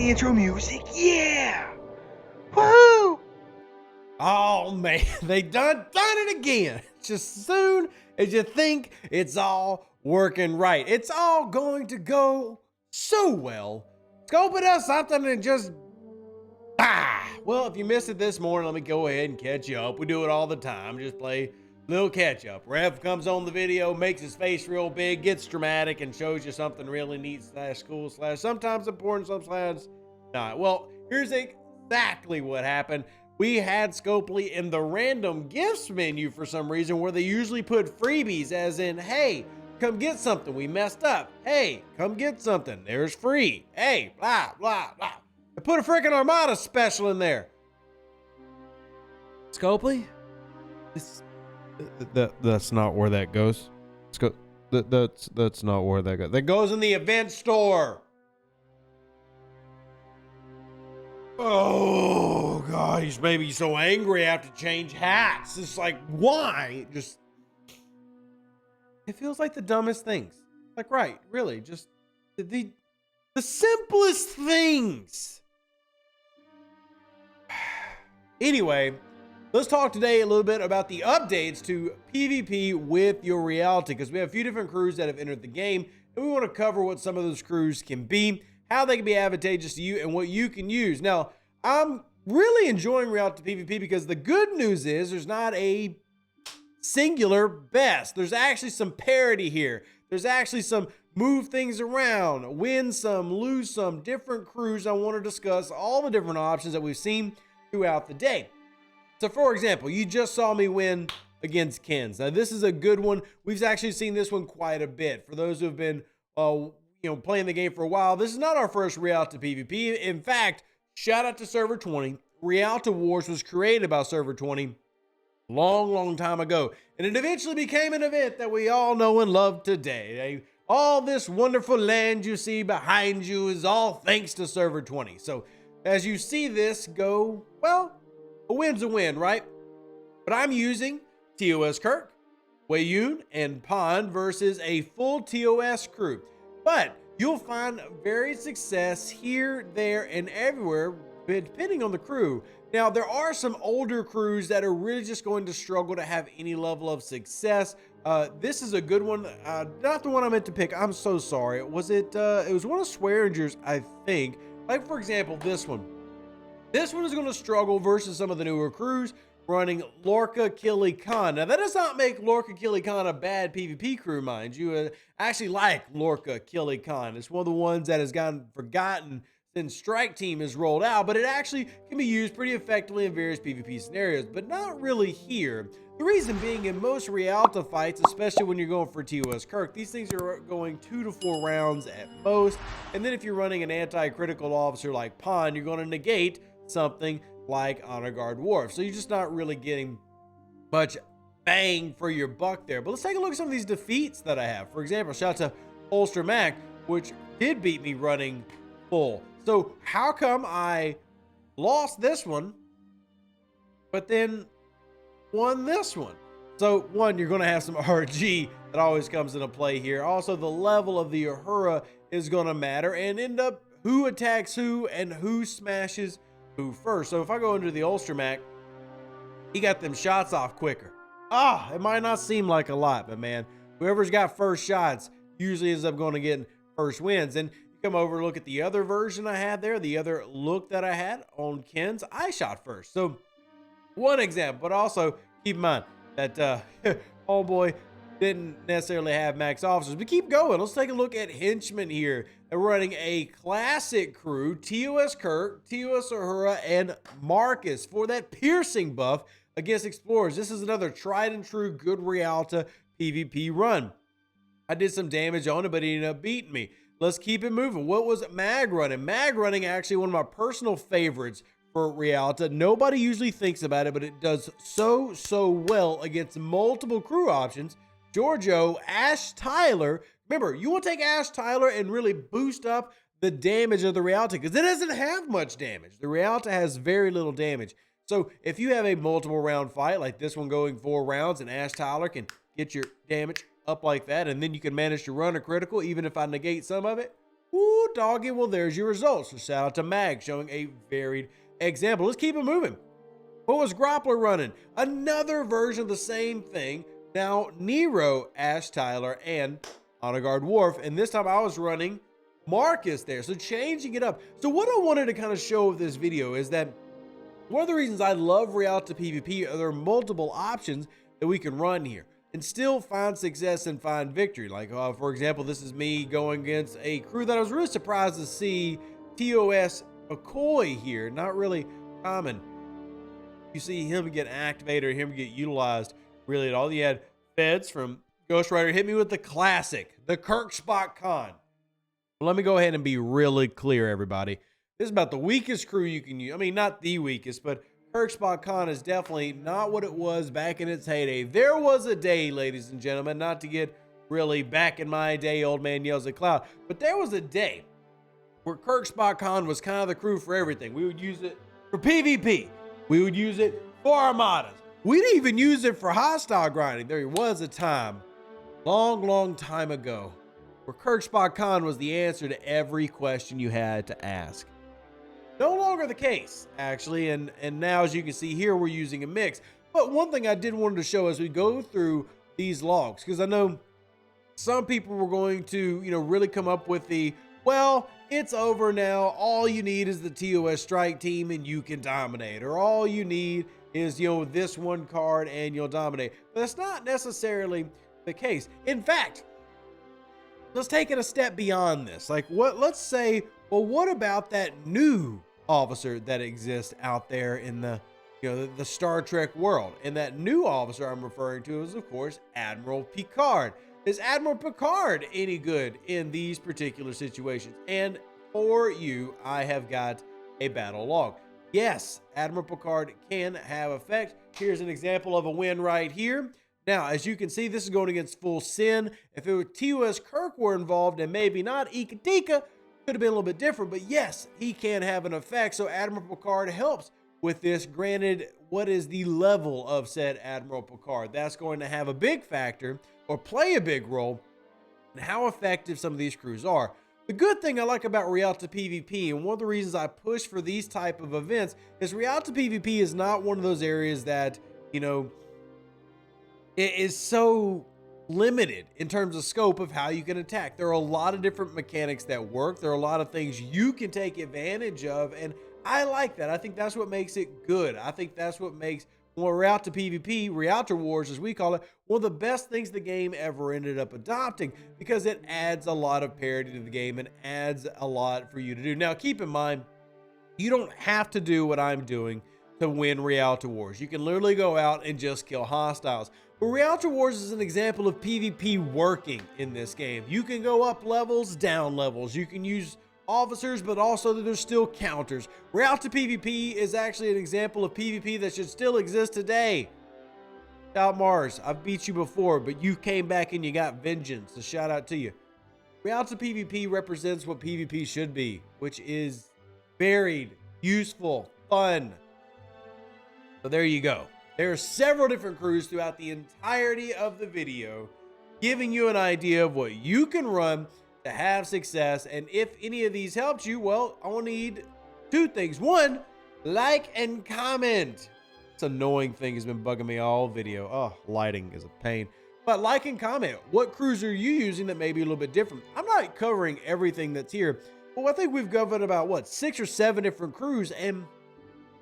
the intro music. Yeah! Woohoo! Oh man, they done it again. Just soon as you think it's all working right, it's all going to go so well. Scope it up something and just well, if you missed it this morning, let me go ahead and catch you up. We do it all the time. Just play little catch up. Rev comes on the video, makes his face real big, gets dramatic, and shows you something really neat / cool / sometimes important, sometimes not. Well, here's exactly what happened. We had Scopely in the random gifts menu for some reason, where they usually put freebies, as in, hey, come get something. We messed up. Hey, come get something. There's free. Hey, blah, blah, blah. I put a freaking Armada special in there. Scopely? That's not where that goes. That's not where that goes. That goes in the event store. Oh God, he's made me so angry I have to change hats. It's like, why? Just, it feels like the dumbest things. Like, right, really, just the simplest things. Anyway, let's talk today a little bit about the updates to PvP with your Reality, because we have a few different crews that have entered the game, and we want to cover what some of those crews can be, how they can be advantageous to you, and what you can use. Now, I'm really enjoying Reality PvP because the good news is there's not a singular best. There's actually some parity here. There's actually some move things around, win some, lose some, different crews. I want to discuss all the different options that we've seen throughout the day. So for example, you just saw me win against Kens. Now this is a good one. We've actually seen this one quite a bit. For those who have been playing the game for a while, this is not our first Reality PvP. In fact, shout out to Server 20. Reality Wars was created by Server 20 long time ago, and it eventually became an event that we all know and love today. All this wonderful land you see behind you is all thanks to Server 20. So as you see this go, well, a win's a win, right? But I'm using TOS Kirk, Wayun, and Pond versus a full TOS crew. But you'll find varied success here, there, and everywhere, depending on the crew. Now, there are some older crews that are really just going to struggle to have any level of success. This is a good one. Not the one I meant to pick. I'm so sorry. It was one of Swearinger's, I think. Like, for example, this one. This one is going to struggle versus some of the newer crews running Lorca Kili Khan. Now, that does not make Lorca Kili Khan a bad PvP crew, mind you. I actually like Lorca Kili Khan. It's one of the ones that has gotten forgotten since Strike Team is rolled out, but it actually can be used pretty effectively in various PvP scenarios, but not really here. The reason being, in most Reality fights, especially when you're going for TOS Kirk, these things are going 2 to 4 rounds at most, and then if you're running an anti-critical officer like Pond, you're going to negate something like Honor Guard Worf. So you're just not really getting much bang for your buck there. But let's take a look at some of these defeats that I have. For example, shout out to Holster Mac, which did beat me running full. So how come I lost this one, but then won this one? So one, you're going to have some RG that always comes into play here. Also, the level of the Uhura is going to matter and end up who attacks who and who smashes who first. So if I go into the Ulstramac, he got them shots off quicker. It might not seem like a lot, but man, whoever's got first shots usually ends up going to get first wins. And you come over and look at the other version I had there, the other look that I had on Ken's, I shot first. So one example, but also keep in mind that homeboy didn't necessarily have max officers. But keep going. Let's take a look at henchmen here. They're running a classic crew, TOS Kirk, TOS Uhura, and Marcus for that piercing buff against explorers. This is another tried and true good Reality PvP run. I did some damage on it, but he ended up beating me. Let's keep it moving. What was mag running? Mag running, actually one of my personal favorites for Reality. Nobody usually thinks about it, but it does so well against multiple crew options. Giorgio, Ash Tyler. Remember, you want to take Ash Tyler and really boost up the damage of the Reality, because it doesn't have much damage. The Reality has very little damage. So if you have a multiple round fight like this one going 4 rounds and Ash Tyler can get your damage up like that, and then you can manage to run a critical even if I negate some of it, Ooh, doggy. Well, there's your results. So shout out to Mag showing a varied example. Let's keep it moving. What was Groppler running? Another version of the same thing. Now, Nero, Ash Tyler, and Honor Guard Worf. And this time I was running Marcus there. So changing it up. So what I wanted to kind of show with this video is that one of the reasons I love Reality PvP are there are multiple options that we can run here and still find success and find victory. Like, for example, this is me going against a crew that I was really surprised to see TOS McCoy here. Not really common. You see him get activated or him get utilized really at all. You had Feds from Ghost Rider hit me with the classic, the Kirk Spock Con. Well, let me go ahead and be really clear, everybody. This is about the weakest crew you can use. I mean, not the weakest, but Kirk Spock Con is definitely not what it was back in its heyday. There was a day, ladies and gentlemen, not to get really back in my day, old man yells at cloud, but there was a day where Kirk Spock Con was kind of the crew for everything. We would use it for PvP. We would use it for armadas. We'd even use it for hostile grinding. There was a time, long time ago, where Kirk Spock Con was the answer to every question you had to ask. No longer the case, actually, and now, as you can see here, we're using a mix. But one thing I did want to show as we go through these logs, because I know some people were going to, really come up with the, well, it's over now. All you need is the TOS strike team and you can dominate. Or all you need is, this one card and you'll dominate. But that's not necessarily the case. In fact, let's take it a step beyond this. Like, let's say, well, what about that new officer that exists out there in the Star Trek world? And that new officer I'm referring to is, of course, Admiral Picard. Is Admiral Picard any good in these particular situations? And for you, I have got a battle log. Yes, Admiral Picard can have effect. Here's an example of a win right here. Now, as you can see, this is going against Full Sin. If it were TOS Kirk were involved and maybe not Ika Tika, could have been a little bit different. But yes, he can have an effect. So Admiral Picard helps with this. Granted, what is the level of said Admiral Picard? That's going to have a big factor or play a big role in how effective some of these crews are. The good thing I like about Reality PvP, and one of the reasons I push for these type of events, is Reality PvP is not one of those areas that, it is so limited in terms of scope of how you can attack. There are a lot of different mechanics that work. There are a lot of things you can take advantage of, and I like that. I think that's what makes it good. I think that's what makes Reality PvP, Reality Wars as we call it, one of the best things the game ever ended up adopting, because it adds a lot of parity to the game and adds a lot for you to do. Now, keep in mind, you don't have to do what I'm doing to win Reality Wars. You can literally go out and just kill hostiles. But Reality Wars is an example of PvP working in this game. You can go up levels, down levels. You can use officers, but also there's still counters. Reality PvP is actually an example of PvP that should still exist today. Shout out Mars, I've beat you before, but you came back and you got vengeance, so shout out to you. Reality PvP represents what PvP should be, which is varied, useful, fun. So there you go. There are several different crews throughout the entirety of the video, giving you an idea of what you can run to have success. And if any of these helps you, well, I want to need two things. One, like and comment. This annoying thing has been bugging me all video. Oh, lighting is a pain. But like and comment. What crews are you using that may be a little bit different? I'm not covering everything that's here, but I think we've covered about, 6 or 7 different crews, and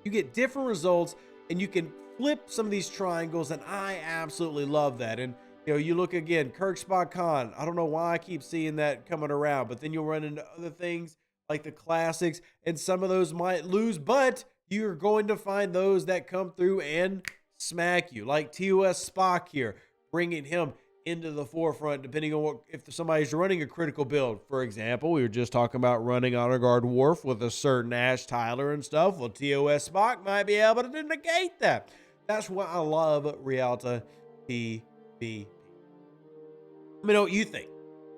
you get different results, and you can flip some of these triangles, and I absolutely love that. And you look again, Kirk Spock Con. I don't know why I keep seeing that coming around, but then you'll run into other things like the classics, and some of those might lose, but you're going to find those that come through and smack you, like TOS Spock here, bringing him into the forefront, depending on if somebody's running a critical build. For example, we were just talking about running Honor Guard Worf with a certain Ash Tyler and stuff. Well, TOS Spock might be able to negate that. That's why I love Reality PvP. Let me know what you think.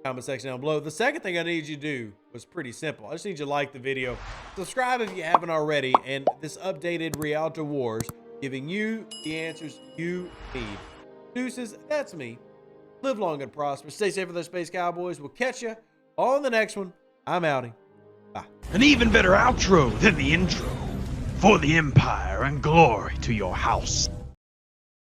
Comment section down below. The second thing I need you to do was pretty simple. I just need you to like the video, subscribe if you haven't already, and this updated Reality Wars giving you the answers you need. Deuces, that's me. Live long and prosper. Stay safe with those Space Cowboys. We'll catch you on the next one. I'm outie. Bye. An even better outro than the intro. For the Empire and glory to your house.